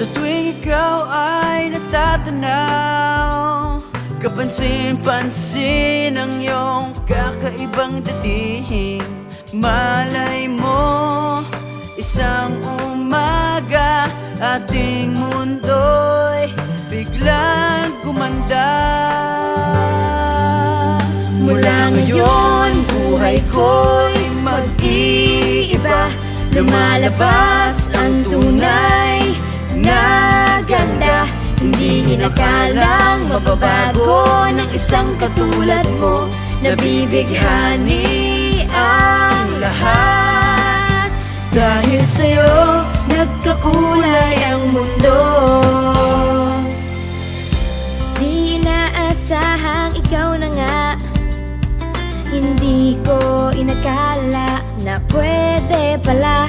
Sa tuwing ikaw ay natatanaw, kapansin-pansin ang iyong kakaibang dating. Malay mo, isang umaga ating mundo'y biglang gumanda. Mula ngayon, buhay ko'y mag-iiba. Lumalabas ang tunay na ganda. Hindi inakalang mababago ng isang katulad mo. Nabibighani ang lahat. Dahil sa'yo, nagkakulay ang mundo. Di inaasahang ikaw na nga. Hindi ko inakala na pwede pala